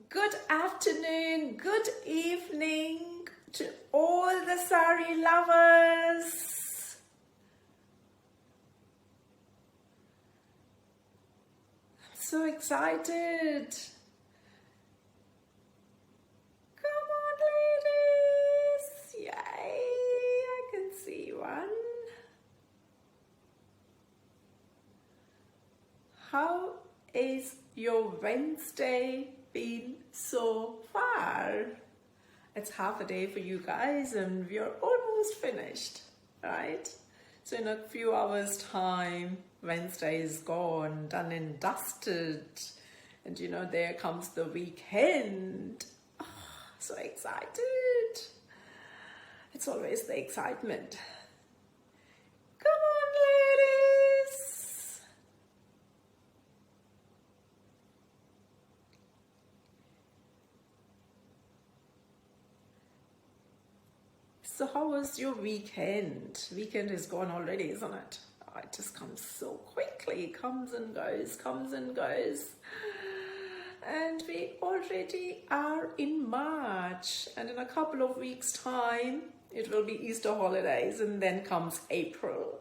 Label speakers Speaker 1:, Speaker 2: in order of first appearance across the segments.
Speaker 1: Good afternoon, good evening to all the Saree lovers. I'm so excited. Come on, ladies. Yay, I can see one. How is your Wednesday been so far? It's half a day for you guys and we're almost finished, right? So in a few hours time, Wednesday is gone, done and dusted. And you know, there comes the weekend. Oh, so excited. It's always the excitement. Come on, ladies. So how was your weekend? Weekend is gone already, isn't it? Oh, it just comes so quickly. It comes and goes, comes and goes. And we already are in March. And in a couple of weeks' time, it will be Easter holidays. And then comes April.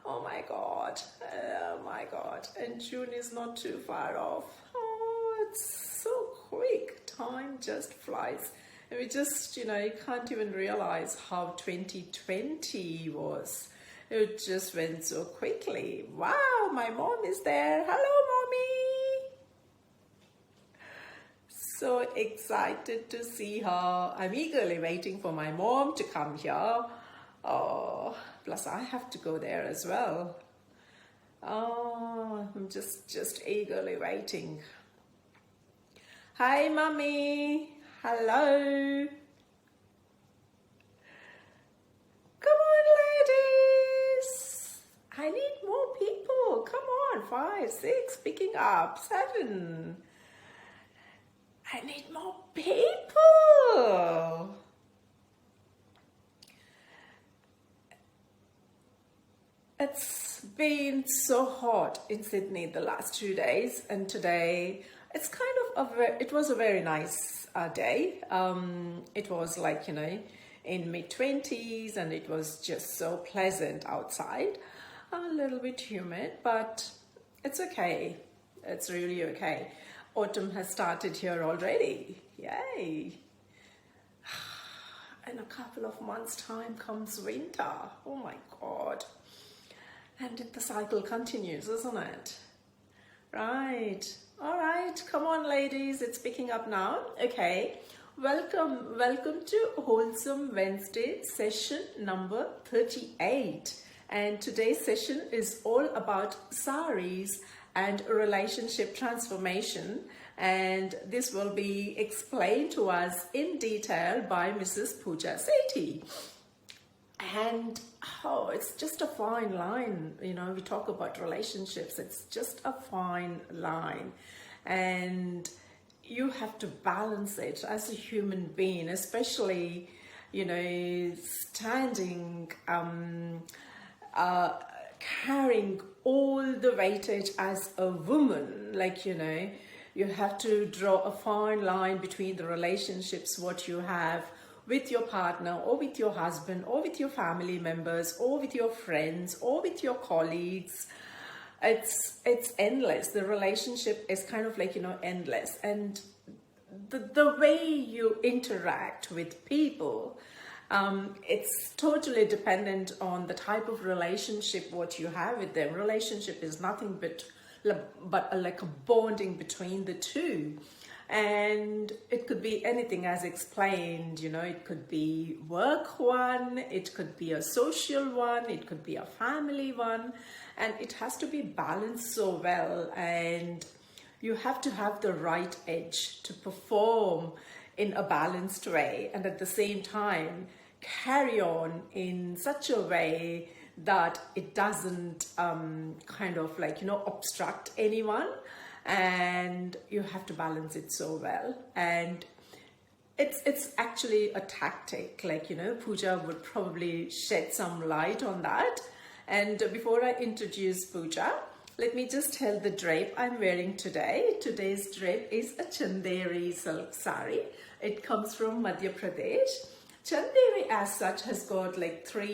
Speaker 1: Oh my God. Oh my God. And June is not too far off. Oh, it's so quick. Time just flies. And we just, you can't even realize how 2020 was. It just went so quickly. Wow, my mom is there. Hello, mommy. So excited to see her. I'm eagerly waiting for my mom to come here. Oh, plus I have to go there as well. Oh, I'm just eagerly waiting. Hi, mommy. Hello. Come on, ladies. I need more people. Come on, 5, 6, picking up, 7. I need more people. It's been so hot in Sydney the last 2 days, and today it's kind of it was a very nice day. It was like, in mid-20s, and it was just so pleasant outside. A little bit humid, but it's okay. It's really okay. Autumn has started here already. Yay. In a couple of months' time comes winter. Oh my God. And the cycle continues, isn't it? Right. All right, come on, ladies. It's picking up now. Okay. Welcome to Wholesome Wednesday session number 38. And today's session is all about sarees and relationship transformation. And this will be explained to us in detail by Mrs Pooja Sethi. And it's just a fine line. We talk about relationships. It's just a fine line. And you have to balance it as a human being, especially, standing, carrying all the weightage as a woman. Like, you have to draw a fine line between the relationships, what you have with your partner or with your husband or with your family members or with your friends or with your colleagues. It's endless. The relationship is kind of like, endless. And the way you interact with people, it's totally dependent on the type of relationship, what you have with them. Relationship is nothing but like a bonding between the two. And it could be anything as explained, it could be work one, it could be a social one, it could be a family one, and it has to be balanced so well. And you have to have the right edge to perform in a balanced way, and at the same time carry on in such a way that it doesn't kind of like, obstruct anyone. And you have to balance it so well. And it's actually a tactic, like, Pooja would probably shed some light on that. And before I introduce Pooja, let me just tell the drape I'm wearing today. Today's drape is a Chanderi silk sari. It comes from Madhya Pradesh. Chanderi as such has got like 3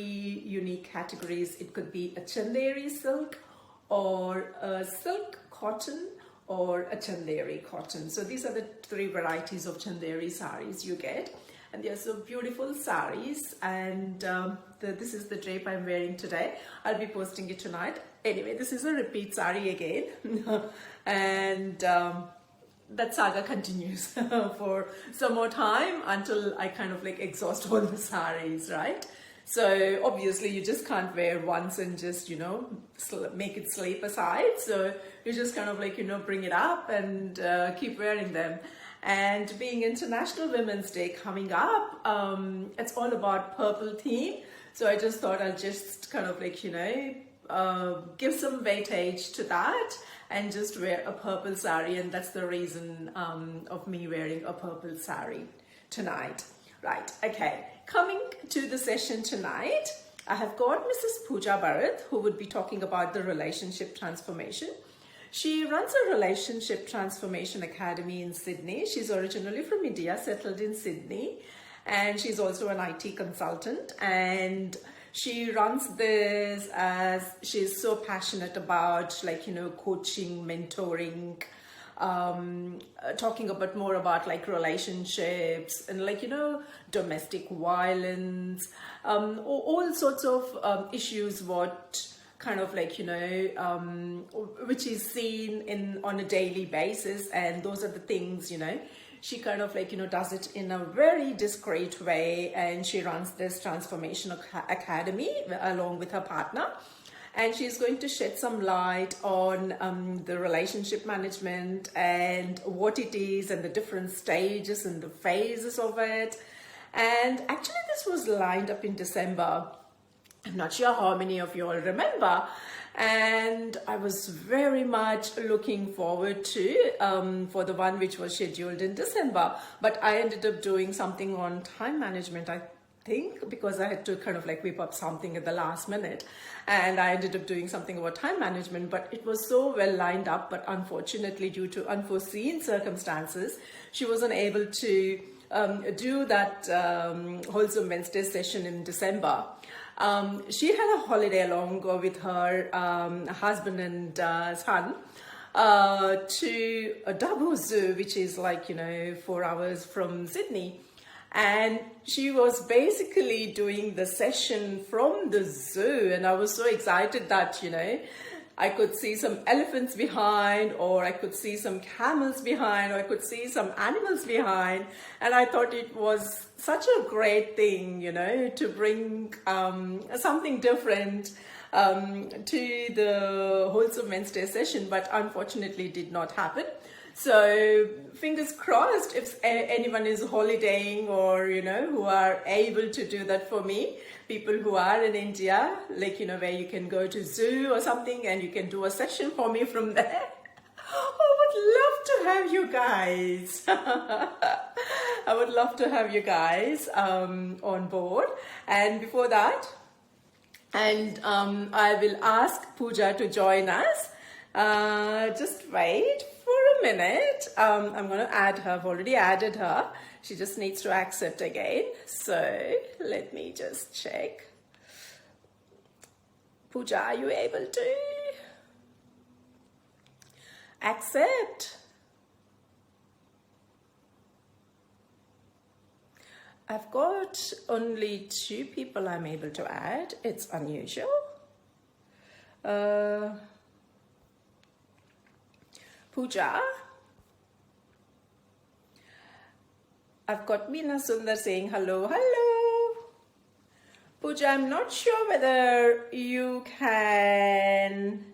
Speaker 1: unique categories. It could be a Chanderi silk or a silk cotton or a Chanderi cotton. So these are the 3 varieties of Chanderi saris you get. And they are so beautiful saris, and this is the drape I'm wearing today. I'll be posting it tonight. Anyway, this is a repeat sari again. And that saga continues for some more time until I kind of like exhaust all the saris, right? So obviously you just can't wear once and just, you know, make it sleep aside. So you just kind of like, you know, bring it up and keep wearing them. And being International Women's Day coming up, it's all about purple theme. So I just thought I'll just kind of like, you know, give some weightage to that and just wear a purple sari. And that's the reason of me wearing a purple sari tonight. Right, okay. Coming to the session tonight, I have got Mrs. Pooja Bharat, who would be talking about the relationship transformation. She runs a relationship transformation academy in Sydney. She's originally from India, settled in Sydney, and she's also an IT consultant. And she runs this as she's so passionate about, like, you know, coaching, mentoring, talking about more about like relationships and like, you know, domestic violence, all sorts of issues what kind of like, you know, which is seen on a daily basis. And those are the things, you know, she kind of like, you know, does it in a very discreet way. And she runs this transformation academy along with her partner. And she's going to shed some light on the relationship management and what it is and the different stages and the phases of it. And actually this was lined up in December. I'm not sure how many of you all remember, and I was very much looking forward to for the one which was scheduled in December, but I ended up doing something on time management, I think, because I had to kind of like whip up something at the last minute, and I ended up doing something about time management. But it was so well lined up, but unfortunately due to unforeseen circumstances, she wasn't able to do that Wholesome Wednesday session in December. She had a holiday along with her husband and son to Davos Zoo, which is like, you know, 4 hours from Sydney. And she was basically doing the session from the zoo. And I was so excited that, you know, I could see some elephants behind, or I could see some camels behind, or I could see some animals behind. And I thought it was such a great thing, you know, to bring something different to the Wholesome Wednesday session, but unfortunately it did not happen. So fingers crossed, if anyone is holidaying or, you know, who are able to do that for me, people who are in India, like, you know, where you can go to zoo or something and you can do a session for me from there. I would love to have you guys. I would love to have you guys on board. And before that, and I will ask Pooja to join us. Just wait for a minute. I'm going to add her. I've already added her. She just needs to accept again. So let me just check. Pooja, are you able to accept? I've got only 2 people I'm able to add. It's unusual. Pooja. I've got Meena Sundar saying hello, hello. Pooja, I'm not sure whether you can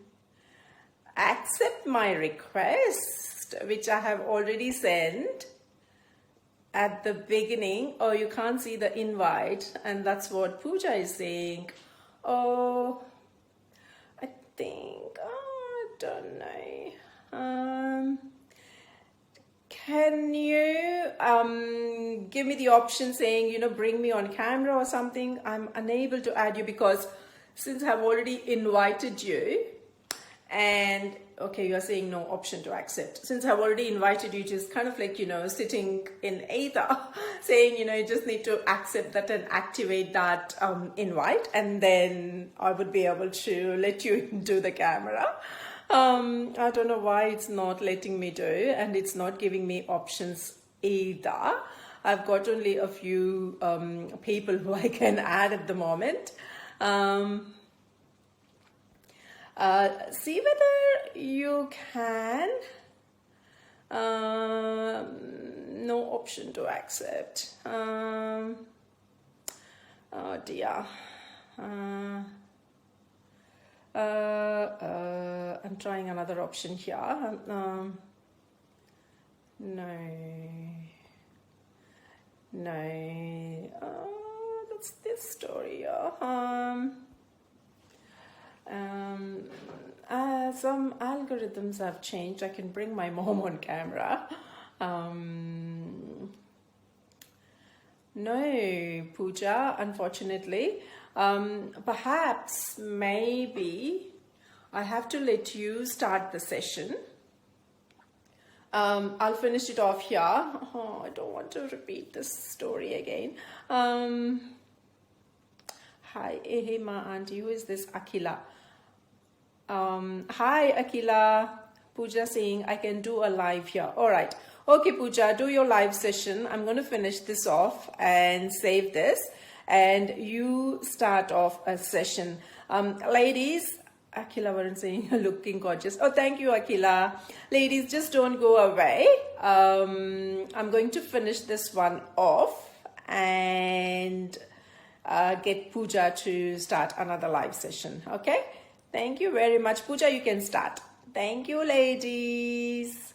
Speaker 1: accept my request, which I have already sent at the beginning. Oh, you can't see the invite, and that's what Pooja is saying. Oh, I think, I don't know. Can you give me the option saying, you know, bring me on camera or something? I'm unable to add you because since I've already invited you And okay, you're saying no option to accept. Since I've already invited you, just kind of like, sitting in either, saying, you just need to accept that and activate that invite, and then I would be able to let you into the camera. I don't know why it's not letting me do, and it's not giving me options either. I've got only a few people who I can add at the moment. See whether you can. No option to accept. Oh dear. I'm trying another option here. No. That's this story. Some algorithms have changed. I can bring my mom on camera. No, Pooja, unfortunately. Perhaps, maybe, I have to let you start the session. I'll finish it off here. Oh, I don't want to repeat this story again. Hi, hey, ma auntie. Who is this? Akila. Hi, Akila. Pooja saying I can do a live here. All right. Okay, Pooja, do your live session. I'm going to finish this off and save this. And you start off a session. Ladies, Akila wasn't saying you're looking gorgeous. Oh, thank you, Akila. Ladies, just don't go away. I'm going to finish this one off and get Pooja to start another live session. Okay? Thank you very much. Pooja, you can start. Thank you, ladies.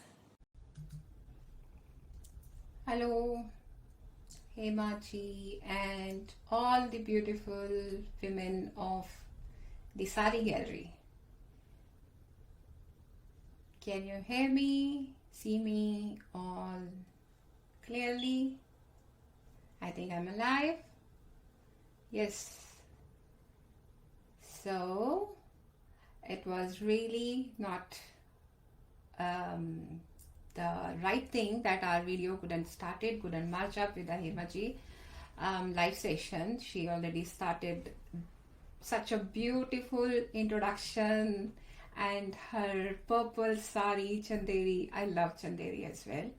Speaker 2: Hello, Hemaji, and all the beautiful women of the Saree Gallery. Can you hear me, see me all clearly? I think I'm alive. Yes. So, it was really not the right thing that our video couldn't match up with the Hemaji live session. She already started such a beautiful introduction, and her purple sari chanderi. I love chanderi as well.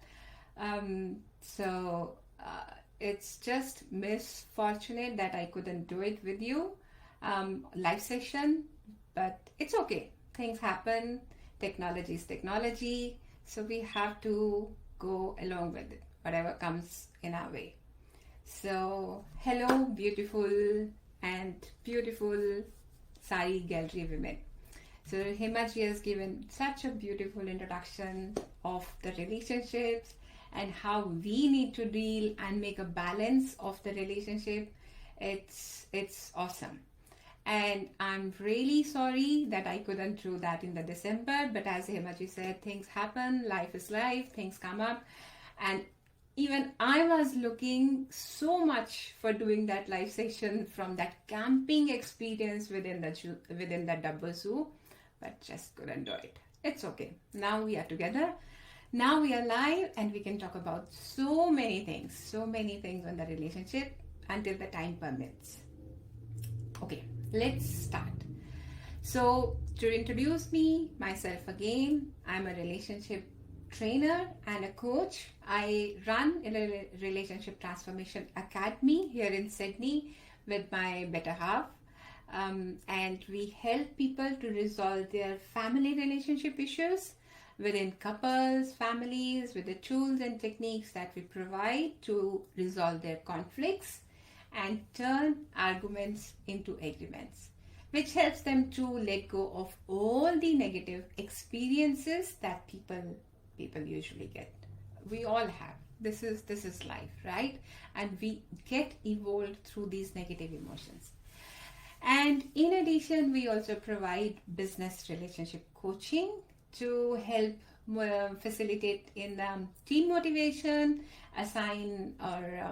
Speaker 2: So it's just misfortunate that I couldn't do it with you live session, but it's okay. Things happen. Technology is technology. So we have to go along with it, whatever comes in our way. So, hello, beautiful Saree Gallery women. So, Hemaji has given such a beautiful introduction of the relationships and how we need to deal and make a balance of the relationship. It's awesome. And I'm really sorry that I couldn't do that in the December, but as Hemaji said, things happen, life is life, things come up. And even I was looking so much for doing that live session from that camping experience within the double zoo, but just couldn't do it. It's okay. Now we are together. Now we are live and we can talk about so many things on the relationship until the time permits. Okay. Let's start. So, to introduce myself again, I'm a relationship trainer and a coach. I run a relationship transformation academy here in Sydney with my better half. And we help people to resolve their family relationship issues within couples, families, with the tools and techniques that we provide to resolve their conflicts and turn arguments into agreements, which helps them to let go of all the negative experiences that people usually get. We all have. This is life, right? And we get evolved through these negative emotions. And in addition, we also provide business relationship coaching to help facilitate in team motivation, assign or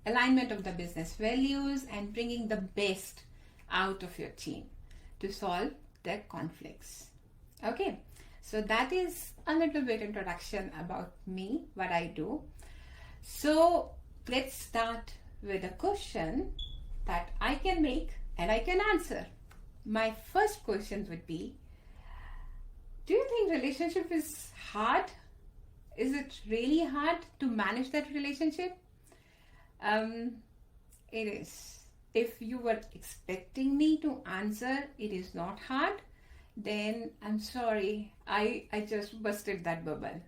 Speaker 2: alignment of the business values, and bringing the best out of your team to solve the conflicts. Okay, so that is a little bit introduction about me, what I do. So let's start with a question that I can make and I can answer. My first question would be, do you think relationship is hard? Is it really hard to manage that relationship? It is. If you were expecting me to answer it is not hard, then I'm sorry, I just busted that bubble.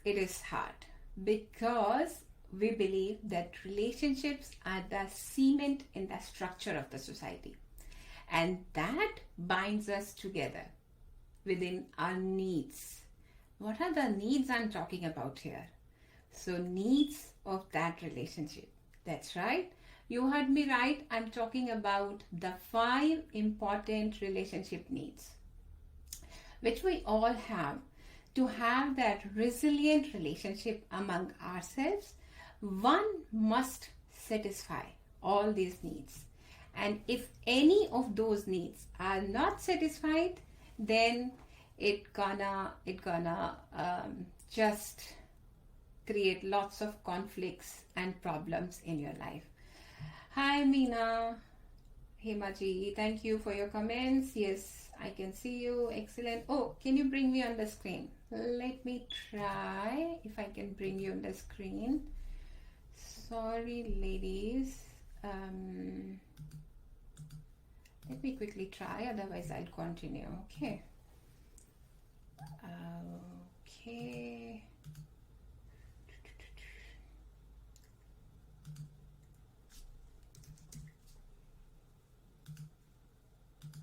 Speaker 2: It is hard because we believe that relationships are the cement in the structure of the society, and that binds us together within our needs. What are the needs I'm talking about here? So needs of that relationship. That's right. You heard me right. I'm talking about the 5 important relationship needs, which we all have to have that resilient relationship among ourselves. One must satisfy all these needs. And if any of those needs are not satisfied, then it gonna just create lots of conflicts and problems in your life. Hi Meena, Himaji, thank you for your comments. Yes, I can see you. Excellent. Oh, can you bring me on the screen? Let me try if I can bring you on the screen. Sorry, ladies. Let me quickly try, otherwise I'll continue. Okay. Okay.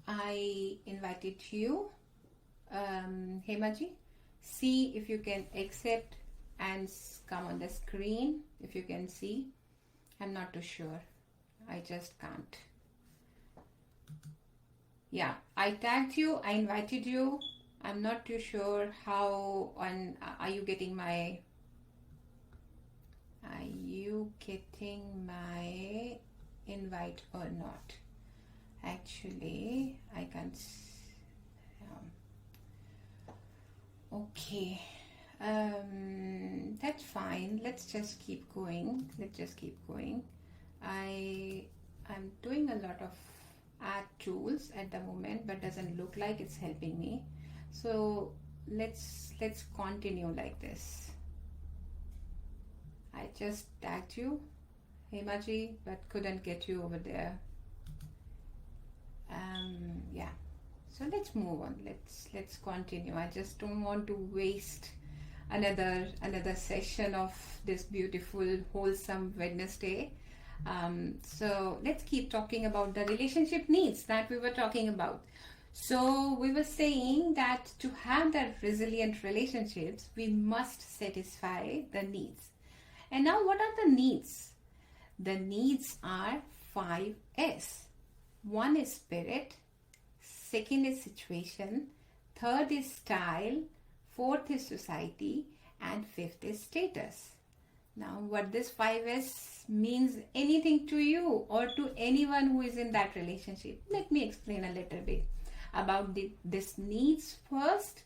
Speaker 2: I invited you, Hemaji. See if you can accept and come on the screen. If you can see, I'm not too sure. I just can't. Yeah, I tagged you. I invited you. I'm not too sure how on. Are you getting my invite or not? Actually, I can't. Okay, that's fine. Let's just keep going. I'm doing a lot of ad tools at the moment, but doesn't look like it's helping me. So let's continue like this. I just tagged you, Hemaji, but couldn't get you over there. Yeah, so let's move on. Let's continue. I just don't want to waste another session of this beautiful wholesome Wednesday. So let's keep talking about the relationship needs that we were talking about. So we were saying that to have that resilient relationships, we must satisfy the needs. And now what are the needs? The needs are 5S. 1 is spirit, 2nd is situation, 3rd is style, 4th is society, and 5th is status. Now, what this 5S means anything to you or to anyone who is in that relationship. Let me explain a little bit about this needs first,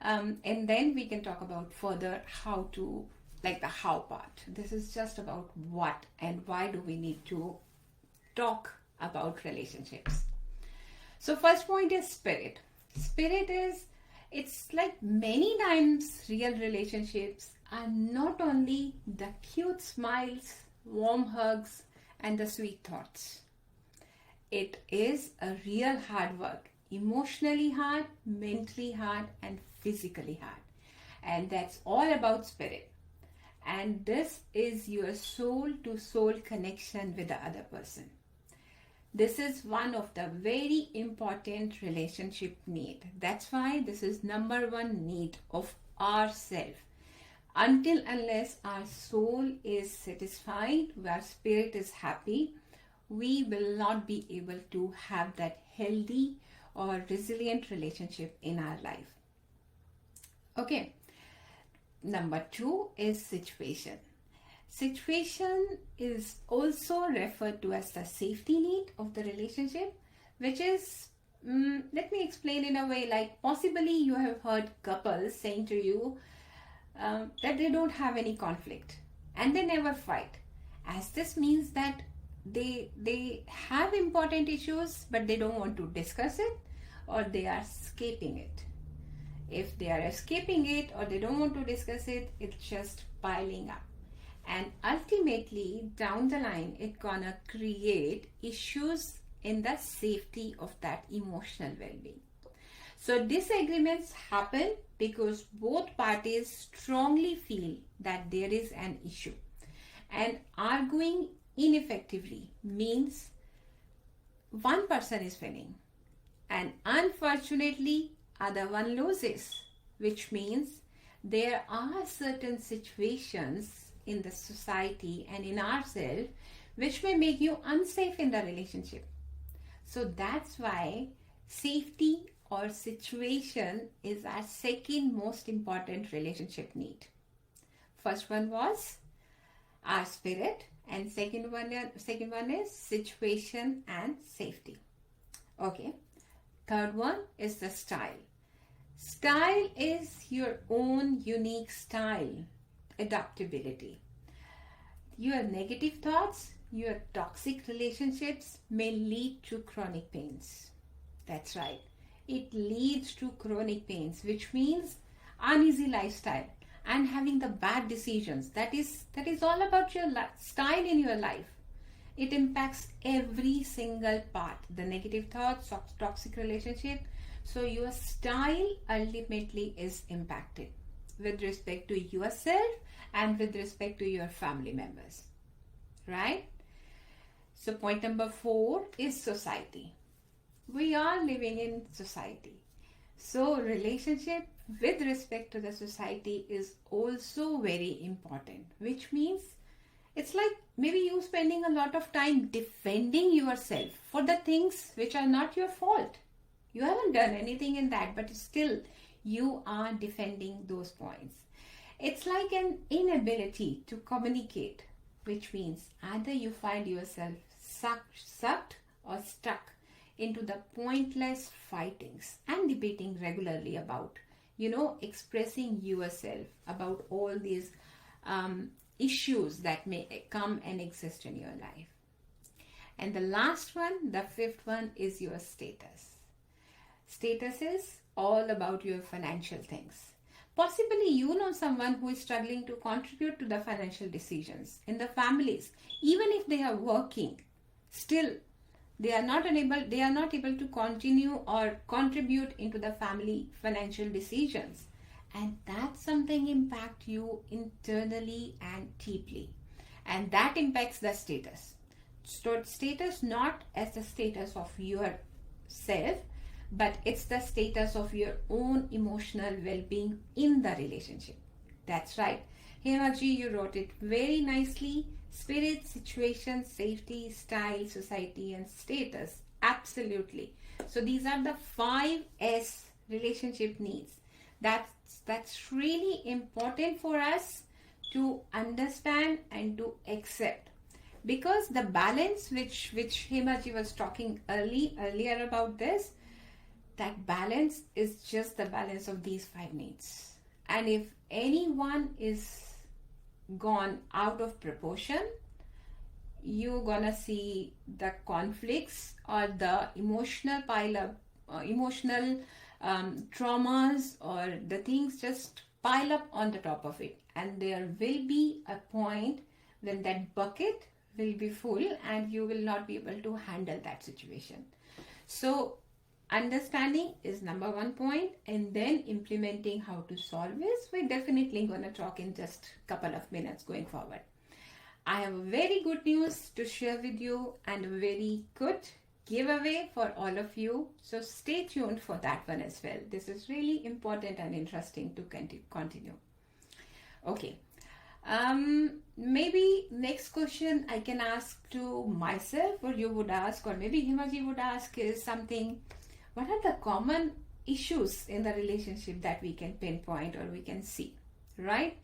Speaker 2: and then we can talk about further how to, like the how part. This is just about what and why do we need to talk about relationships. So first point is spirit. Spirit is, it's like many times real relationships are not only the cute smiles, warm hugs, and the sweet thoughts. It is a real hard work, emotionally hard, mentally hard, and physically hard. And that's all about spirit. And this is your soul to soul connection with the other person. This is one of the very important relationship need. That's why this is number 1 need of ourself. Until unless our soul is satisfied, our spirit is happy, we will not be able to have that healthy or resilient relationship in our life. Okay. Number 2 is situation. Situation is also referred to as the safety need of the relationship, which is Let me explain in a way, like possibly you have heard couples saying to you that they don't have any conflict and they never fight, as this means that they have important issues but they don't want to discuss it, or they are escaping it. If they are escaping it or they don't want to discuss it, it's just piling up, and ultimately down the line it gonna create issues in the safety of that emotional well-being. So disagreements happen because both parties strongly feel that there is an issue, and arguing ineffectively means one person is winning and unfortunately other one loses, which means there are certain situations in the society and in ourselves which may make you unsafe in the relationship. So that's why safety or situation is our second most important relationship need. First one was our spirit, and second one is situation and safety. Okay. Third one is the style. Style is your own unique style, adaptability. Your negative thoughts, your toxic relationships may lead to chronic pains. That's right. It leads to chronic pains, which means uneasy lifestyle and having the bad decisions. That is all about your style in your life. It impacts every single part. The negative thoughts, toxic relationship. So your style ultimately is impacted with respect to yourself and with respect to your family members. Right? So point number 4 is society. We are living in society. So relationship with respect to the society is also very important, which means it's like maybe you spending a lot of time defending yourself for the things which are not your fault. You haven't done anything in that, but still you are defending those points. It's like an inability to communicate, which means either you find yourself sucked or stuck into the pointless fightings and debating regularly about, expressing yourself about all these issues that may come and exist in your life. And the last one, the 5th one, is your status. Status is all about your financial things. Possibly you know someone who is struggling to contribute to the financial decisions in the families. Even if they are working, still they are not able to continue or contribute into the family financial decisions. And that's something impact you internally and deeply. And that impacts the status. So status not as the status of yourself, but it's the status of your own emotional well-being in the relationship. That's right. Hemaji, you wrote it very nicely. Spirit, situation, safety, style, society, and status. Absolutely. So these are the 5 S relationship needs. That's really important for us to understand and to accept, because the balance which Hemaji was talking earlier about this, that balance is just the balance of these 5 needs. And if anyone is gone out of proportion, you're gonna see the conflicts or the emotional emotional traumas, or the things just pile up on the top of it, and there will be a point when that bucket will be full and you will not be able to handle that situation. So understanding is number 1 point, and then implementing how to solve this, we're definitely going to talk in just a couple of minutes going forward. I have very good news to share with you and a very good giveaway for all of you. So stay tuned for that one as well. This is really important and interesting to continue. Okay. Maybe next question I can ask to myself, or you would ask, or maybe Himaji would ask, is something: what are the common issues in the relationship that we can pinpoint or we can see, right?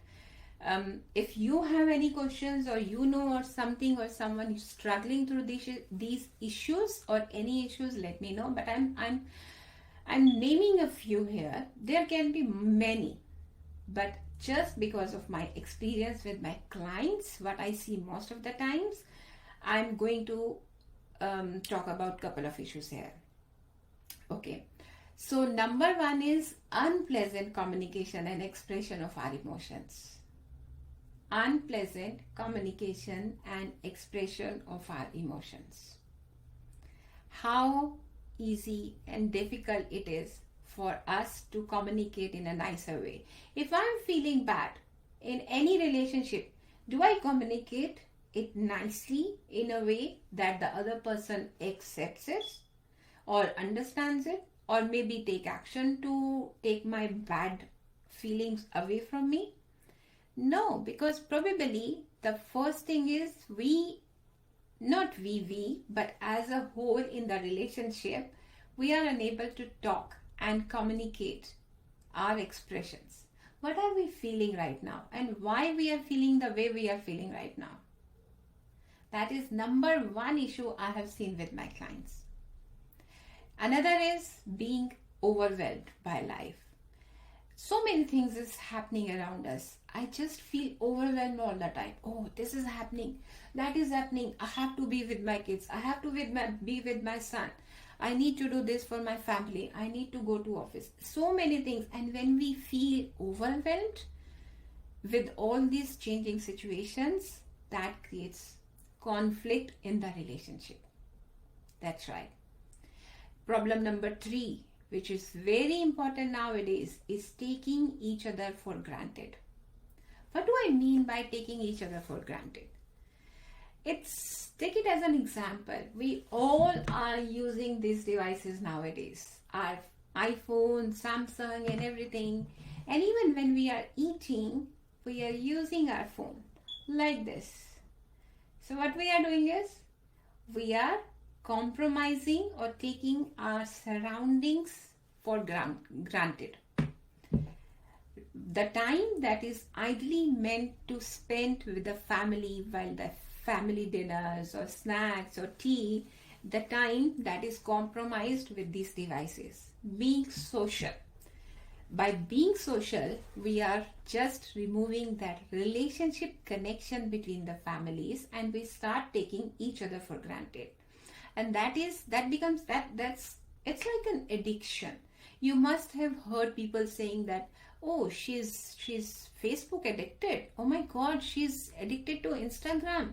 Speaker 2: If you have any questions, or you know or something, or someone is struggling through these issues or any issues, let me know. But I'm naming a few here. There can be many, but just because of my experience with my clients, what I see most of the times, I'm going to talk about couple of issues here. Okay, so number one is unpleasant communication and expression of our emotions. Unpleasant communication and expression of our emotions. How easy and difficult it is for us to communicate in a nicer way. If I'm feeling bad in any relationship, do I communicate it nicely in a way that the other person accepts it or understands it, or maybe take action to take my bad feelings away from me? No, because probably the first thing is but as a whole in the relationship, we are unable to talk and communicate our expressions. What are we feeling right now, and why we are feeling the way we are feeling right now? That is number one issue I have seen with my clients. Another is being overwhelmed by life. So many things is happening around us. I just feel overwhelmed all the time. Oh, this is happening, that is happening. I have to be with my kids. I have to be with my son. I need to do this for my family. I need to go to office. So many things. And when we feel overwhelmed with all these changing situations, that creates conflict in the relationship. That's right. Problem number 3, which is very important nowadays, is taking each other for granted. What do I mean by taking each other for granted? Take it as an example. We all are using these devices nowadays. Our iPhone, Samsung and everything. And even when we are eating, we are using our phone like this. So what we are doing is, we are compromising or taking our surroundings for granted. The time that is ideally meant to spend with the family while the family dinners or snacks or tea, the time that is compromised with these devices. Being social. By being social, we are just removing that relationship connection between the families, and we start taking each other for granted. And it's like an addiction. You must have heard people saying that, oh, she's Facebook addicted. Oh my God, she's addicted to Instagram.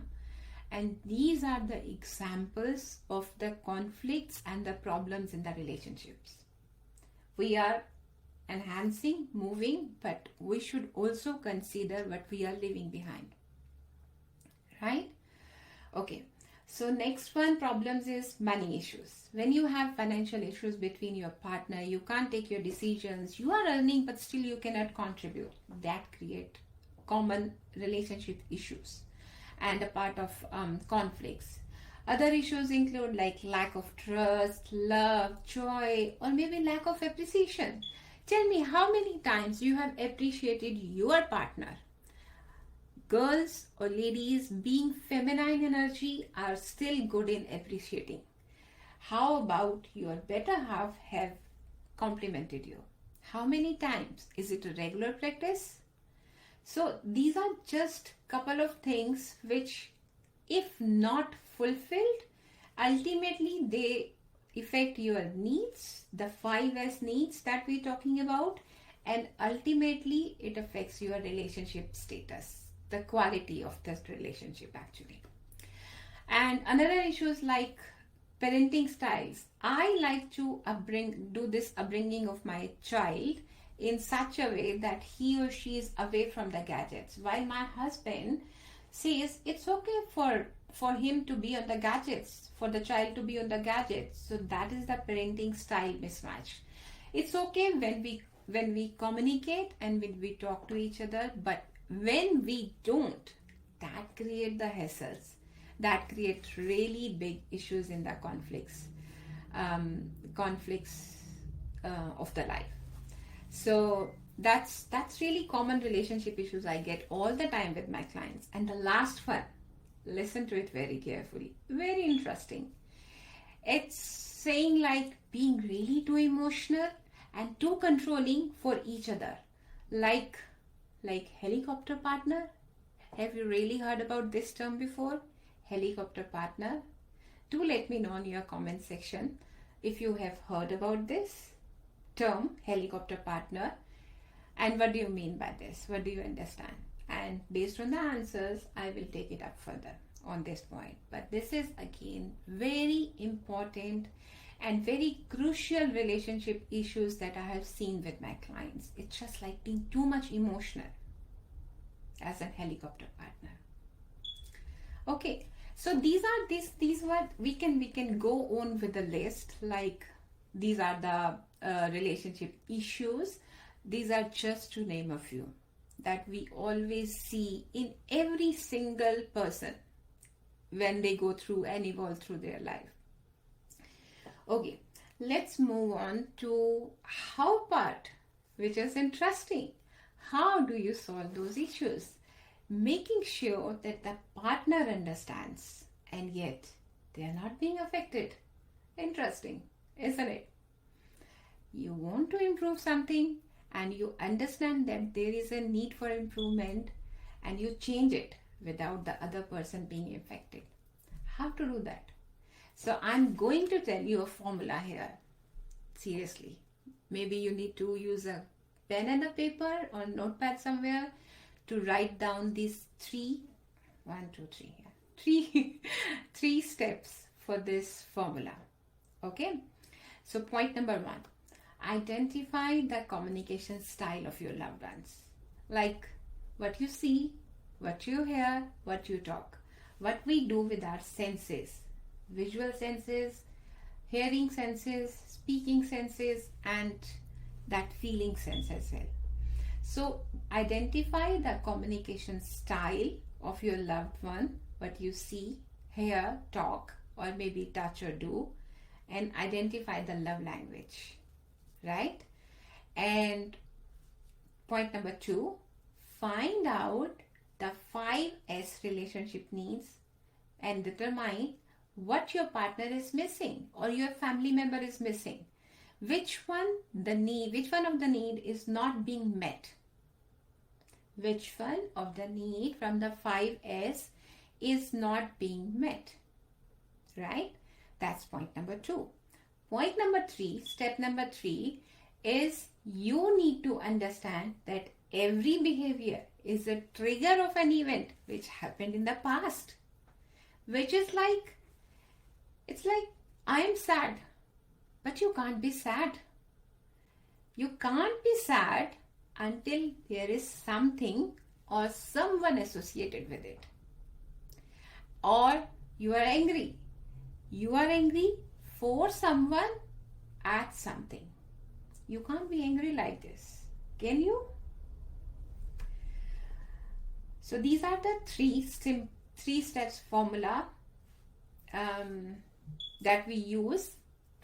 Speaker 2: And these are the examples of the conflicts and the problems in the relationships. We are enhancing, moving, but we should also consider what we are leaving behind. Right? Okay. So next one, problems is money issues. When you have financial issues between your partner, you can't take your decisions. You are earning, but still you cannot contribute. That create common relationship issues and a part of conflicts. Other issues include like lack of trust, love, joy, or maybe lack of appreciation. Tell me how many times you have appreciated your partner. Girls or ladies being feminine energy are still good in appreciating. How about your better half have complimented you? How many times? Is it a regular practice? So these are just couple of things which, if not fulfilled, ultimately they affect your needs, the 5S needs that we're talking about, and ultimately it affects your relationship status, the quality of this relationship actually. And another issue is like parenting styles. I like to do this upbringing of my child in such a way that he or she is away from the gadgets, while my husband says it's okay for him to be on the gadgets, for the child to be on the gadgets. So that is the parenting style mismatch. It's okay when we communicate and when we talk to each other, but when we don't, that create the hassles, that create really big issues in the conflicts of the life. So That's really common relationship issues I get all the time with my clients. And the last one, listen to it very carefully, very interesting. It's saying like being really too emotional and too controlling for each other, like helicopter partner. Have you really heard about this term before? Helicopter partner. Do let me know in your comment section if you have heard about this term, helicopter partner, and what do you mean by this? What do you understand? And based on the answers, I will take it up further on this point. But this is again very important and very crucial relationship issues that I have seen with my clients. It's just like being too much emotional as a helicopter partner. Okay, so these what we can go on with the list. Like these are the relationship issues. These are just to name a few that we always see in every single person when they go through and evolve through their life. Okay, let's move on to how part, which is interesting. How do you solve those issues? Making sure that the partner understands and yet they are not being affected. Interesting, isn't it? You want to improve something and you understand that there is a need for improvement and you change it without the other person being affected. How to do that? So I'm going to tell you a formula here. Seriously. Maybe you need to use a pen and a paper or notepad somewhere to write down these three steps for this formula. Okay? So point number 1. Identify the communication style of your loved ones. Like what you see, what you hear, what you talk. What we do with our senses. Visual senses, hearing senses, speaking senses, and that feeling sense as well. So identify the communication style of your loved one, what you see, hear, talk, or maybe touch or do, and identify the love language, right? And point number 2, find out the 5S relationship needs and determine what your partner is missing or your family member is missing. Which one of the need is not being met? Which one of the need from the 5S is not being met? Right? That's point number 2. Point number 3, step number 3 is you need to understand that every behavior is a trigger of an event which happened in the past. Which is like, it's like, I am sad, but you can't be sad. You can't be sad until there is something or someone associated with it. Or you are angry. You are angry for someone at something. You can't be angry like this. Can you? So these are the three steps formula that we use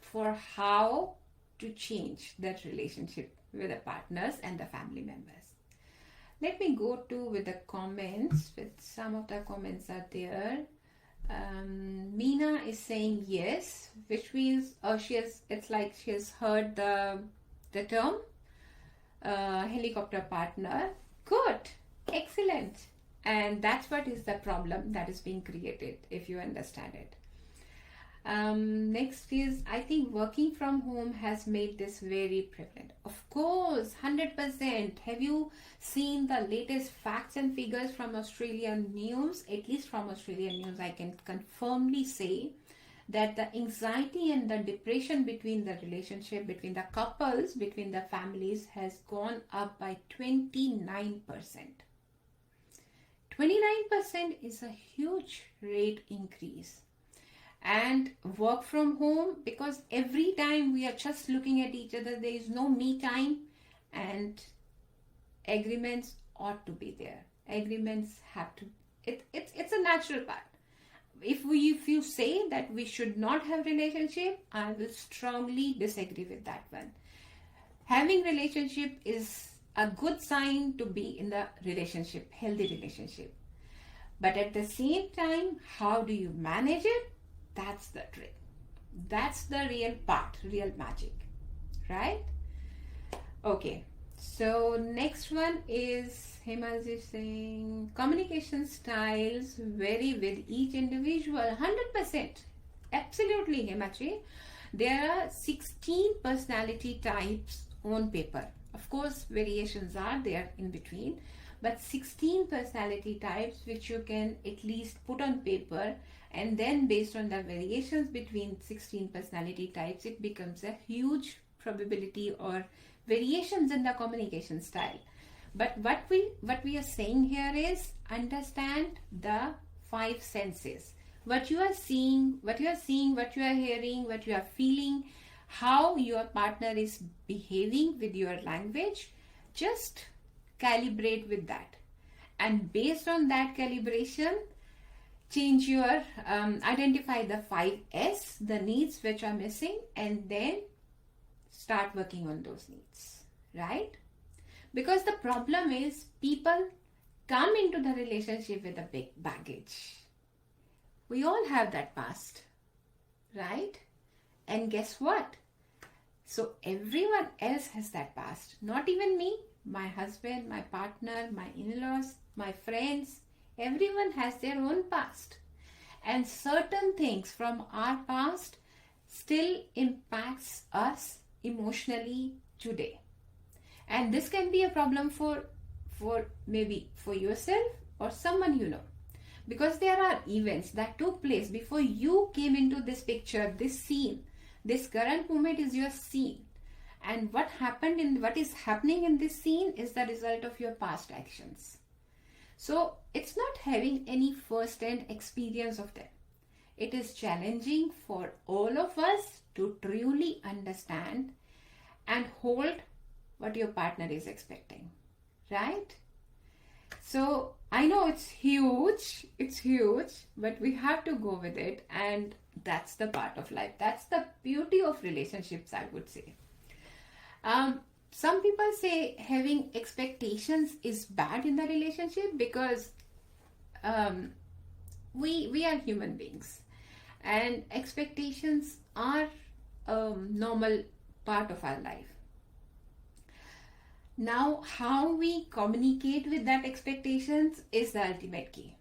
Speaker 2: for how to change that relationship with the partners and the family members. Let me go to with the comments. With some of the comments are there. Meena is saying yes, which means it's like she has heard the term helicopter partner. Good, excellent. And that's what is the problem that is being created if you understand it. Next is, I think working from home has made this very prevalent. Of course, 100%. Have you seen the latest facts and figures from Australian news? At least from Australian news, I can confirmly say that the anxiety and the depression between the relationship, between the couples, between the families has gone up by 29%. 29% is a huge rate increase. And work from home, because every time we are just looking at each other, there is no me time, and agreements ought to be there. Agreements have to, it's a natural part. If you say that we should not have relationship, I will strongly disagree with that one. Having relationship is a good sign to be in the relationship, healthy relationship. But at the same time, how do you manage it? That's the trick. That's the real part, real magic, right? Okay, so next one is Hima's is saying communication styles vary with each individual. 100%. Absolutely, Himachi. There are 16 personality types on paper. Of course, variations are there in between, but 16 personality types which you can at least put on paper, and then based on the variations between 16 personality types, it becomes a huge probability or variations in the communication style. But what we are saying here is understand the five senses. What you are seeing, what you are hearing, what you are feeling, how your partner is behaving with your language, just calibrate with that. And based on that calibration, change your, identify the 5S, the needs which are missing, and then start working on those needs, right? Because the problem is people come into the relationship with a big baggage. We all have that past, right? And guess what? So everyone else has that past. Not even me, my husband, my partner, my in-laws, my friends. Everyone has their own past. And certain things from our past still impacts us emotionally today. And this can be a problem for maybe for yourself or someone you know. Because there are events that took place before you came into this picture, this scene. This current moment is your scene. And what is happening in this scene is the result of your past actions. So it's not having any first-hand experience of them. It is challenging for all of us to truly understand and hold what your partner is expecting, right? So I know it's huge, but we have to go with it, and that's the part of life. That's the beauty of relationships, I would say. Some people say having expectations is bad in the relationship because we are human beings, and expectations are a normal part of our life. Now, how we communicate with that expectations is the ultimate key.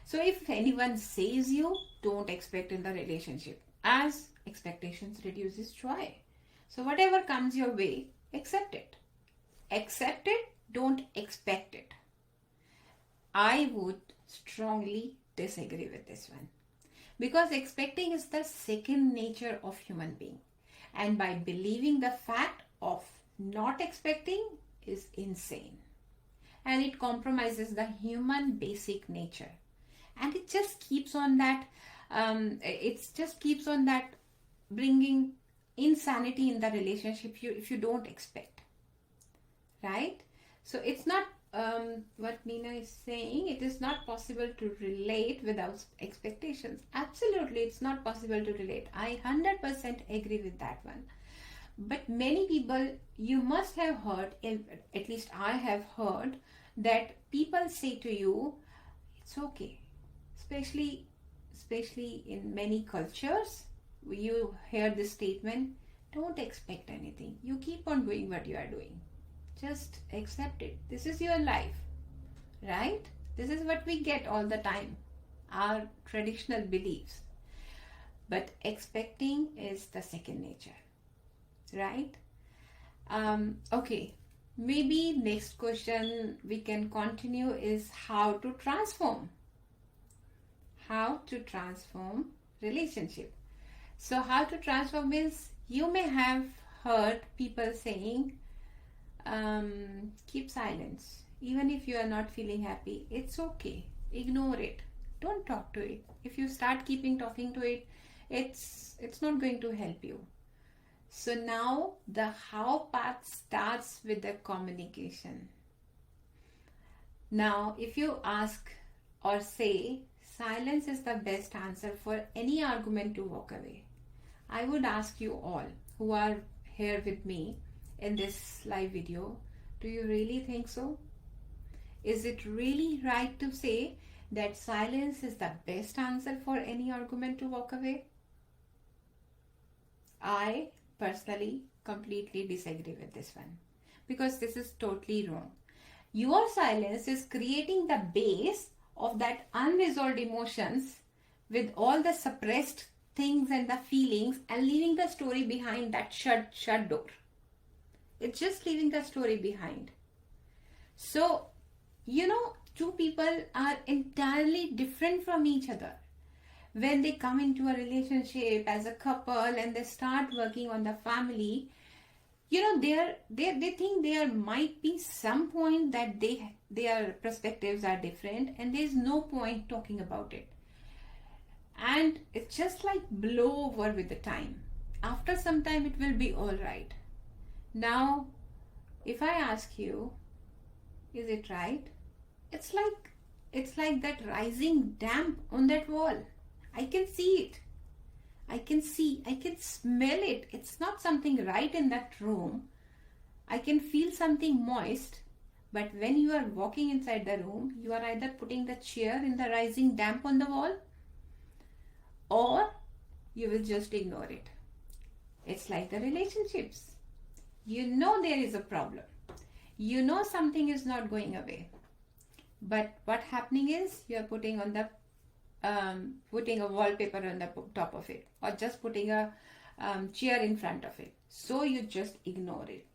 Speaker 2: So if anyone says you, don't expect in the relationship, as expectations reduces joy. So whatever comes your way, accept it. Accept it, don't expect it. I would strongly disagree with this one. Because expecting is the second nature of human being. And by believing the fact of not expecting is insane. And it compromises the human basic nature. And it just keeps on that, bringing insanity in the relationship if you don't expect, right? So it's not what Nina is saying, it is not possible to relate without expectations. Absolutely, it's not possible to relate. I 100% agree with that one. But many people, you must have heard, at least I have heard, that people say to you, it's okay. Especially in many cultures, you hear this statement, don't expect anything. You keep on doing what you are doing. Just accept it. This is your life, right? This is what we get all the time, our traditional beliefs. But expecting is the second nature, right? Okay, maybe next question we can continue is how to transform. How to transform relationship. So how to transform is, you may have heard people saying, keep silence. Even if you are not feeling happy, it's okay. Ignore it. Don't talk to it. If you start talking to it, it's not going to help you. So now the how part starts with the communication. Now, if you ask or say, silence is the best answer for any argument to walk away, I would ask you all who are here with me in this live video Do you really think so? Is it really right to say that silence is the best answer for any argument to walk away? I personally completely disagree with this one, because this is totally wrong. Your silence is creating the base of that unresolved emotions with all the suppressed things and the feelings, and leaving the story behind that shut door. It's just leaving the story behind. So, two people are entirely different from each other. When they come into a relationship as a couple and they start working on the family, they think there might be some point that their perspectives are different, and there's no point talking about it. And it's just like blow over with the time. After some time, it will be all right. Now, if I ask you, is it right? It's like that rising damp on that wall. I can see it. I can smell it. It's not something right in that room. I can feel something moist. But when you are walking inside the room, you are either putting the chair in the rising damp on the wall, or you will just ignore it. It's like the relationships. There is a problem. Something is not going away. But what happening is, you are putting a wallpaper on the top of it, or just putting a chair in front of it. So you just ignore it.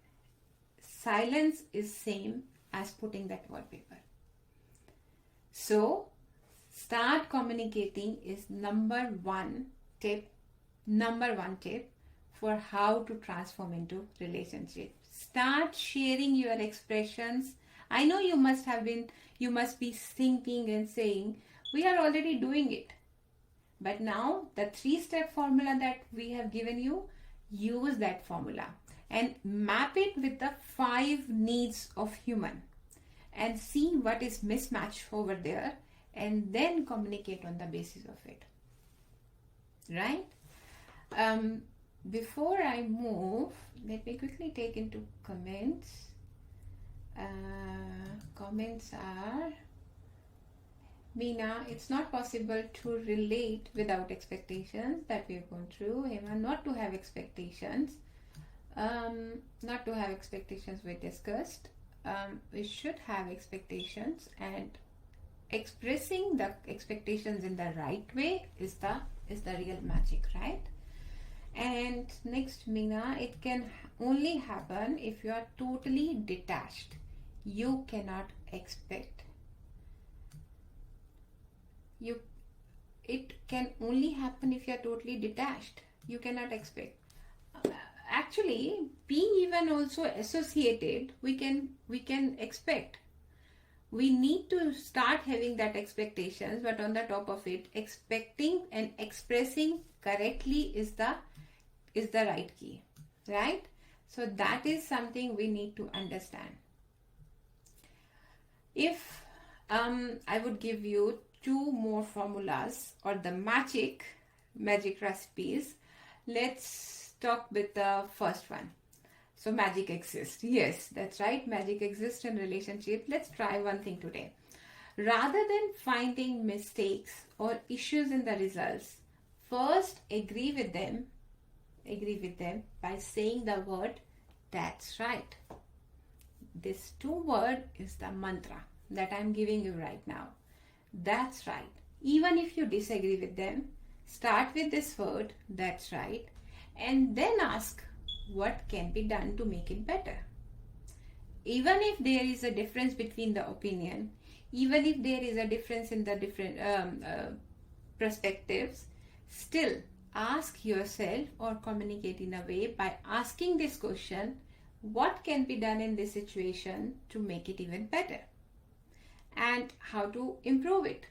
Speaker 2: Silence is same as putting that wallpaper. So start communicating is number one tip for how to transform into relationship. Start sharing your expressions. I know you must be thinking and saying, we are already doing it. But now the 3-step formula that we have given you, use that formula and map it with the 5 needs of human, and see what is mismatched over there, and then communicate on the basis of it. Right? Before I move, let me quickly take into comments. Comments are, Meena, it's not possible to relate without expectations, that we have gone through. Hema, not to have expectations. We discussed. We should have expectations, and expressing the expectations in the right way is the real magic, right? And next, Meena, it can only happen if you are totally detached. You cannot expect. It can only happen if you are totally detached. You cannot expect. Actually, being even also associated, we can expect. We need to start having that expectations, but on the top of it, expecting and expressing correctly is the right key, right? So that is something we need to understand. If I would give you 2 more formulas, or the magic recipes, let's talk with the first one. So magic exists. Yes, that's right. Magic exists in relationship. Let's try one thing today. Rather than finding mistakes or issues in the results, first agree with them by saying the word, that's right. This 2 word is the mantra that I'm giving you right now. That's right. Even if you disagree with them, start with this word, that's right, and then ask what can be done to make it better. Even if there is a difference between the opinion, even if there is a difference in the different perspectives, still ask yourself or communicate in a way by asking this question, what can be done in this situation to make it even better, and how to improve it.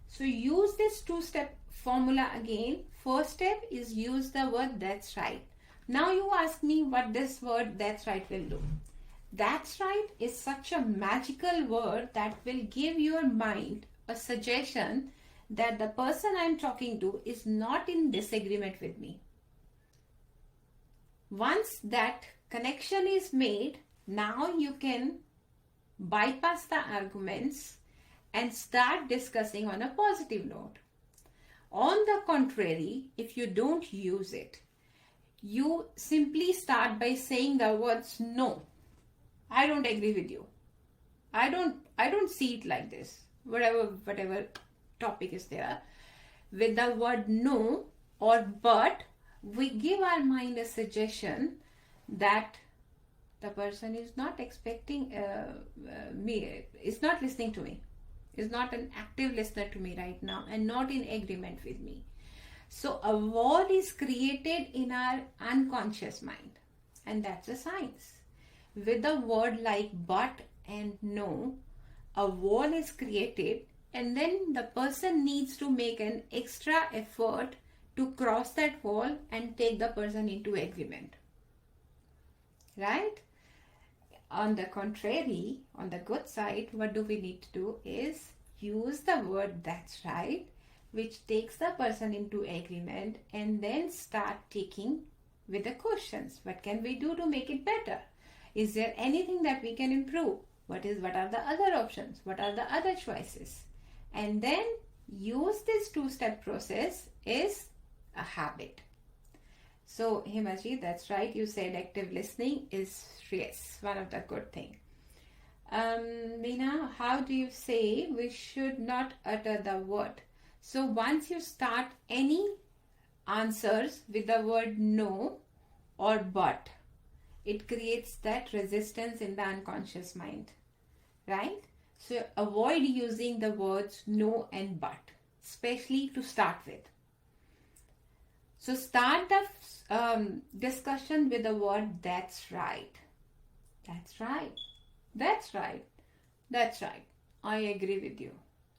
Speaker 2: So use this 2-step formula again. First step is use the word that's right. Now you ask me what this word that's right will do. That's right is such a magical word that will give your mind a suggestion that the person I'm talking to is not in disagreement with me. Once that connection is made, Now you can bypass the arguments and start discussing on a positive note. On the contrary, if you don't use it, you simply start by saying the words no. I don't agree with you. I don't see it like this. Whatever topic is there. With the word no or but, we give our mind a suggestion that the person is not expecting me, is not listening to me, is not an active listener to me right now, and not in agreement with me. So a wall is created in our unconscious mind, and that's a science. With a word like but and no, a wall is created, and then the person needs to make an extra effort to cross that wall and take the person into agreement. Right? On the contrary, on the good side, what do we need to do is use the word that's right, which takes the person into agreement, and then start taking with the questions. What can we do to make it better? Is there anything that we can improve? What are the other options? What are the other choices? And then use this two-step process is a habit. So Himaji, that's right. You said active listening is, yes, one of the good thing. Meena, how do you say we should not utter the word? So once you start any answers with the word no or but, it creates that resistance in the unconscious mind, right? So avoid using the words no and but, especially to start with. So start the discussion with the word that's right. That's right. That's right. That's right. I agree with you.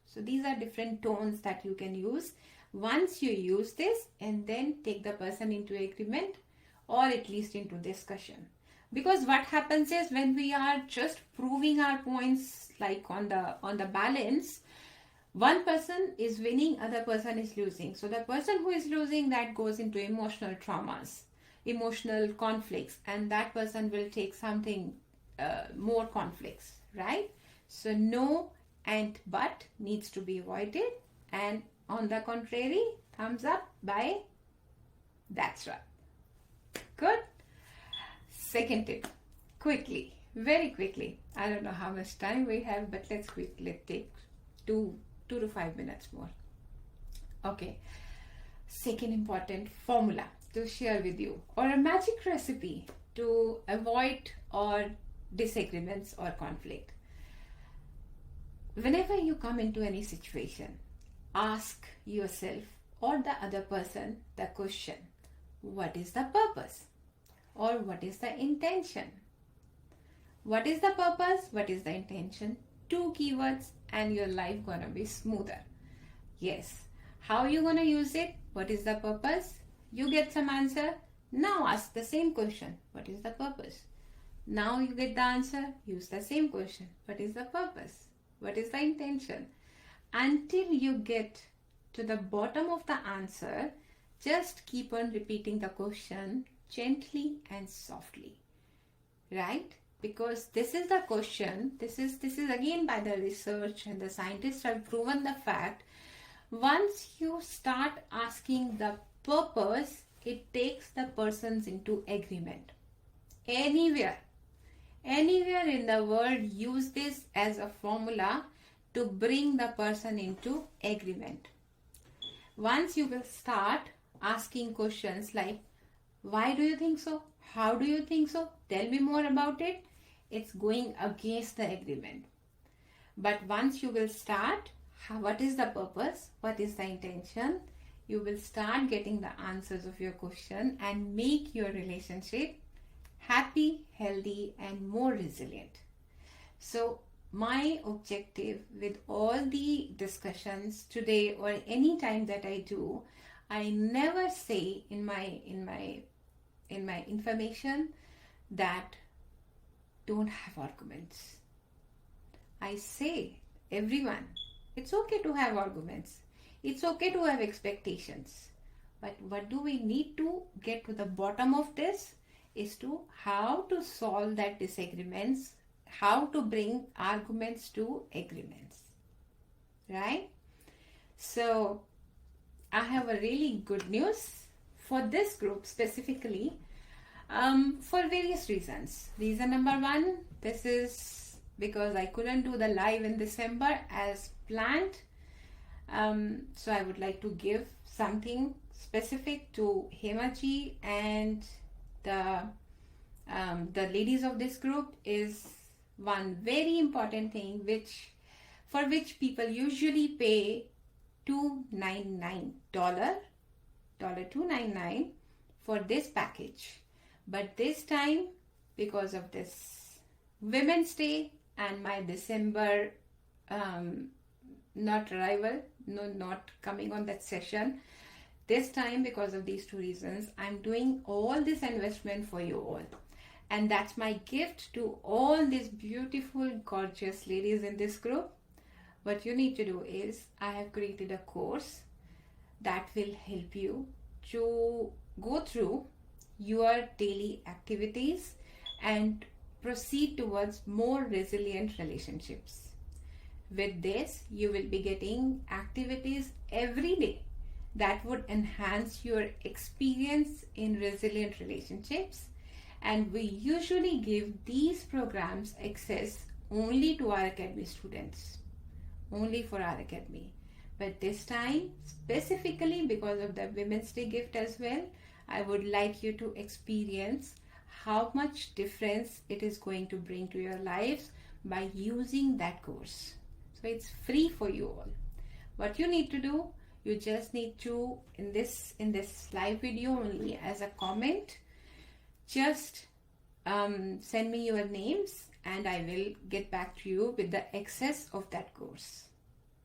Speaker 2: So these are different tones that you can use. Once you use this, and then take the person into agreement or at least into discussion. Because what happens is when we are just proving our points like on the balance, one person is winning, other person is losing. So the person who is losing, that goes into emotional traumas, emotional conflicts, and that person will take something more conflicts, right? So no and but needs to be avoided, and on the contrary, thumbs up by that's right. Good. Second tip, quickly, very quickly. I don't know how much time we have, but let's quickly take 2 to 5 minutes more. Okay. Second important formula to share with you, or a magic recipe to avoid or disagreements or conflict. Whenever you come into any situation, ask yourself or the other person the question, what is the purpose? Or what is the intention? What is the purpose? What is the intention? 2 keywords and your life gonna be smoother. Yes. How you gonna use it? What is the purpose? You get some answer. Now ask the same question. What is the purpose? Now you get the answer. Use the same question. What is the purpose? What is the intention? Until you get to the bottom of the answer, just keep on repeating the question gently and softly, right? Because this is the question. This is again by the research, and the scientists have proven the fact. Once you start asking the purpose, it takes the persons into agreement. Anywhere in the world, use this as a formula to bring the person into agreement. Once you will start asking questions like, why do you think so? How do you think so? Tell me more about it. It's going against the agreement. But once you will start, what is the purpose? What is the intention? You will start getting the answers of your question and make your relationship happy, healthy, and more resilient. So my objective with all the discussions today or any time that I do, I never say in my information that don't have arguments. I say, everyone, it's okay to have arguments. It's okay to have expectations. But what do we need to get to the bottom of this is to how to solve that disagreements, how to bring arguments to agreements, right? So I have a really good news for this group specifically, for various reasons. Reason number one, this is because I couldn't do the live in December as planned. So I would like to give something specific to Hemaji and the ladies of this group. Is one very important thing for which people usually pay $299 $299 for this package, but this time, because of this Women's Day and my December not coming on that session, this time, because of these two reasons, I'm doing all this investment for you all. And that's my gift to all these beautiful, gorgeous ladies in this group. What you need to do is, I have created a course that will help you to go through your daily activities and proceed towards more resilient relationships. With this, you will be getting activities every day that would enhance your experience in resilient relationships. And we usually give these programs access only to our academy students, only for our academy. But this time, specifically because of the Women's Day gift as well, I would like you to experience how much difference it is going to bring to your lives by using that course. So it's free for you all. What you need to do, you just need to, in this live video only, as a comment, just send me your names and I will get back to you with the access of that course.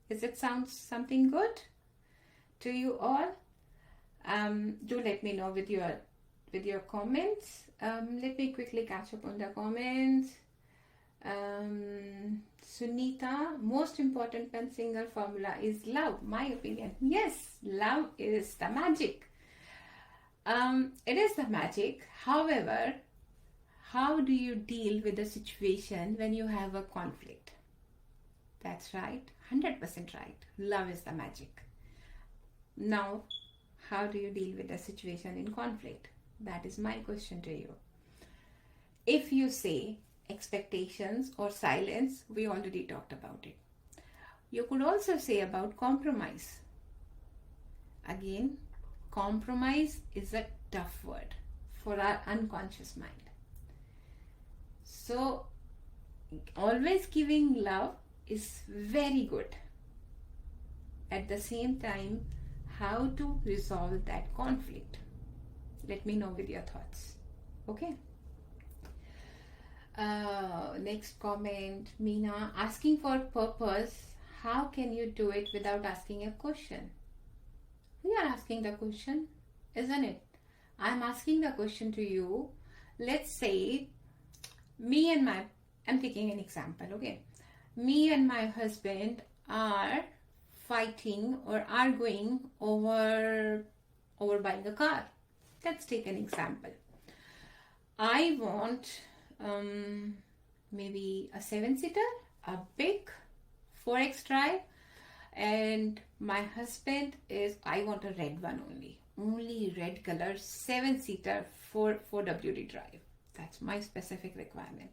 Speaker 2: Does it sound something good to you all? Do let me know with your comments. Let me quickly catch up on the comments. Sunita, most important when single formula is love, my opinion. Yes, love is the magic. It is the magic. However, how do you deal with the situation when you have a conflict? That's right, 100% right. Love is the magic. Now, how do you deal with the situation in conflict? That is my question to you. If you say expectations or silence, we already talked about it. You could also say about compromise. Again, compromise is a tough word for our unconscious mind. So, always giving love is very good. At the same time, how to resolve that conflict? Let me know with your thoughts. Okay. Next comment, Meena, asking for purpose. How can you do it without asking a question? We are asking the question, isn't it? I'm asking the question to you. Let's say I'm taking an example, okay? Me and my husband are fighting or arguing over buying a car. Let's take an example. I want maybe a 7-seater, a big 4X drive, and my husband is, I want a red one only red color 7-seater 4WD drive. That's my specific requirement.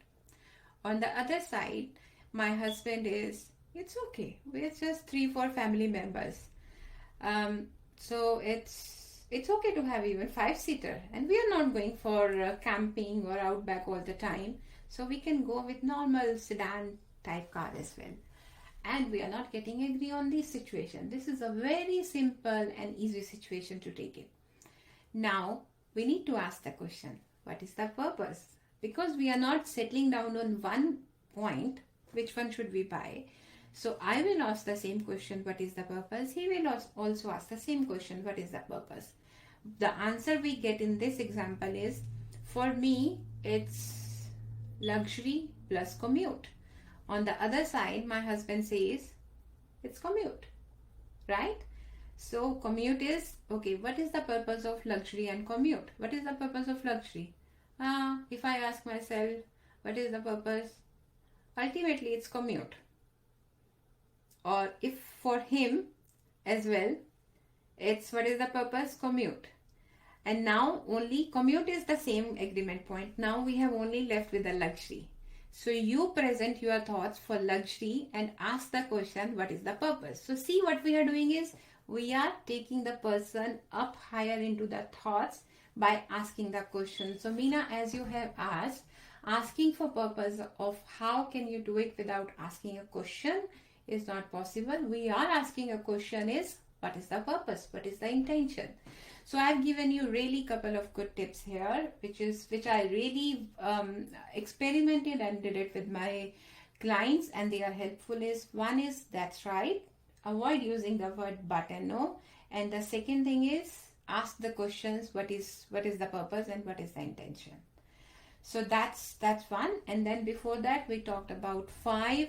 Speaker 2: On the other side, my husband is, it's okay, we're just 3-4 family members, so it's okay to have even 5-seater, and we are not going for camping or outback all the time, so we can go with normal sedan type car as well. And we are not getting agree on this situation. This is a very simple and easy situation to take it. Now we need to ask the question, what is the purpose? Because we are not settling down on one point, which one should we buy? So I will ask the same question, what is the purpose? He will also ask the same question, what is the purpose? The answer we get in this example is, for me, it's luxury plus commute. On the other side, my husband says, it's commute, right? So commute is, okay, what is the purpose of luxury and commute? What is the purpose of luxury? If I ask myself, what is the purpose? Ultimately, it's commute. Or if for him as well, it's what is the purpose? Commute. And now only commute is the same agreement point. Now we have only left with the luxury. So you present your thoughts for luxury and ask the question, what is the purpose? So see, what we are doing is we are taking the person up higher into the thoughts by asking the question. So Meena, as you have asked, asking for purpose of how can you do it without asking a question is not possible. We are asking a question is, what is the purpose? What is the intention? So I've given you really couple of good tips here, which I really experimented and did it with my clients, and they are helpful. Is one is, that's right, avoid using the word but and no, and the second thing is ask the questions, what is the purpose and what is the intention. So that's one. And then before that we talked about 5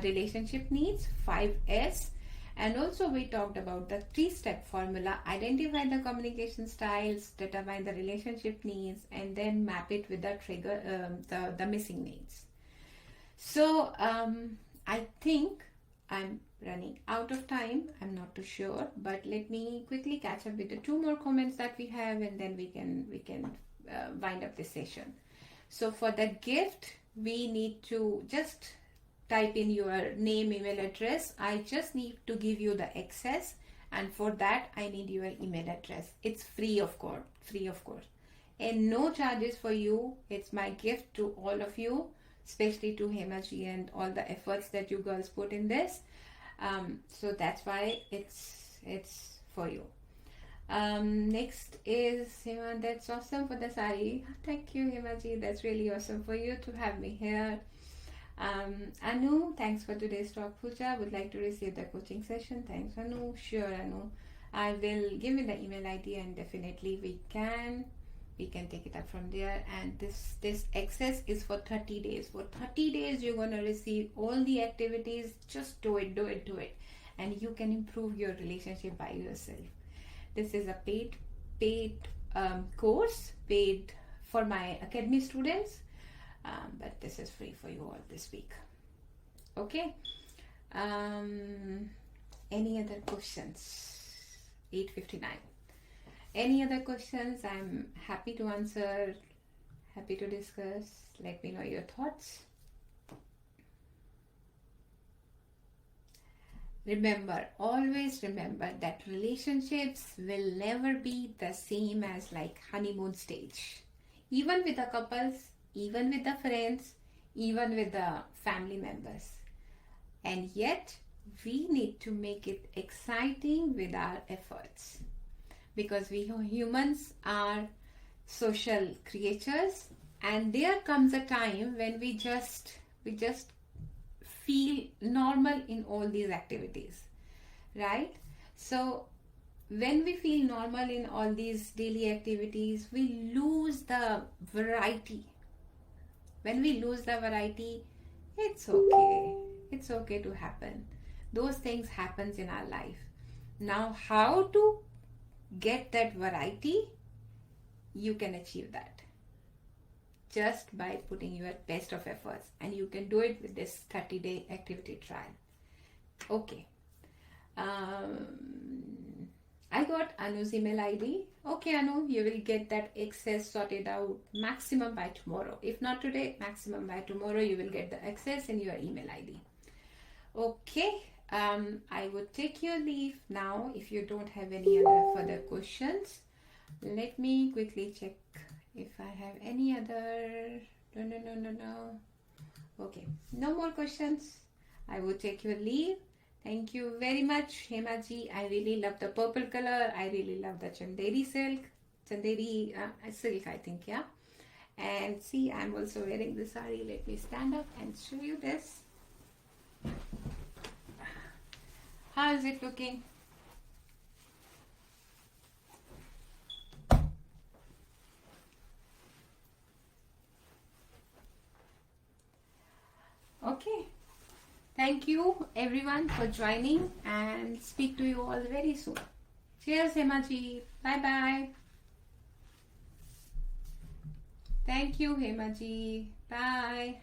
Speaker 2: relationship needs, 5S. And also we talked about the 3-step formula: identify the communication styles, determine the relationship needs, and then map it with the trigger, the missing needs. So I think I'm running out of time. I'm not too sure, but let me quickly catch up with the 2 more comments that we have, and then we can wind up this session. So for the gift, we need to just type in your name, email address. I just need to give you the access, and for that I need your email address. It's free of course, and no charges for you. It's my gift to all of you, especially to Hemaji and all the efforts that you girls put in this. So that's why it's for you. Next is Hema. That's awesome for the saree. Thank you, Hemaji. That's really awesome for you to have me here. Anu, thanks for today's talk, Pooja. Would like to receive the coaching session. Thanks, Anu. Sure, Anu. I will give you the email ID, and definitely we can take it up from there. And this access is for 30 days. For 30 days, you're gonna receive all the activities. Just do it, and you can improve your relationship by yourself. This is a paid course, paid for my academy students. But this is free for you all this week. Okay. Any other questions? 8:59. Any other questions? I'm happy to answer, happy to discuss. Let me know your thoughts. Always remember that relationships will never be the same as like honeymoon stage. Even with the couples, even with the friends, even with the family members. And yet, we need to make it exciting with our efforts. Because we humans are social creatures, and there comes a time when we just feel normal in all these activities, right? So when we feel normal in all these daily activities, we lose the variety. When we lose the variety, it's okay. It's okay to happen. Those things happens in our life. Now, how to get that variety? You can achieve that just by putting your best of efforts, and you can do it with this 30-day activity trial. Okay. I got Anu's email ID. Okay, Anu, you will get that access sorted out maximum by tomorrow. If not today, maximum by tomorrow, you will get the access in your email ID. Okay, I would take your leave now if you don't have any other further questions. Let me quickly check if I have any other. No. Okay, no more questions. I would take your leave. Thank you very much, Hemaji. I really love the purple color. I really love the Chanderi silk. Chanderi silk, I think, yeah. And see, I'm also wearing the saree. Let me stand up and show you this. How is it looking? Okay. Thank you everyone for joining, and speak to you all very soon. Cheers, Hemaji. Bye bye. Thank you, Hemaji. Bye.